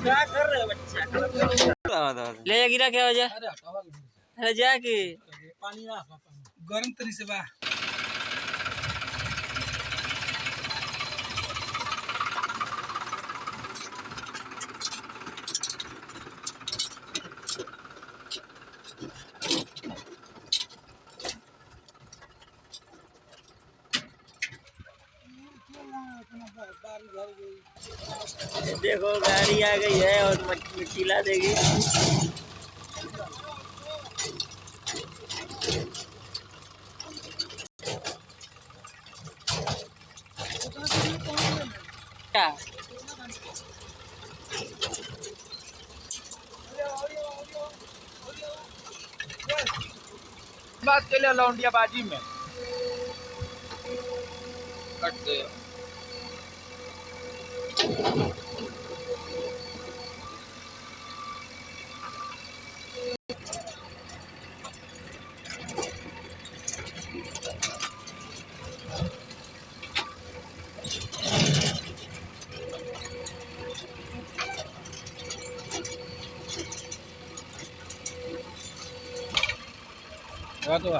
क्या कर रहे हो बच्चा? ले जा गिरा क्या वजह? अरे जाके पानी गरम तरी से बा देखो गाड़ी आ गई है और मिट्टी ला देगी। क्या बात के लिए लौंडिया बाजी में कट गए। तो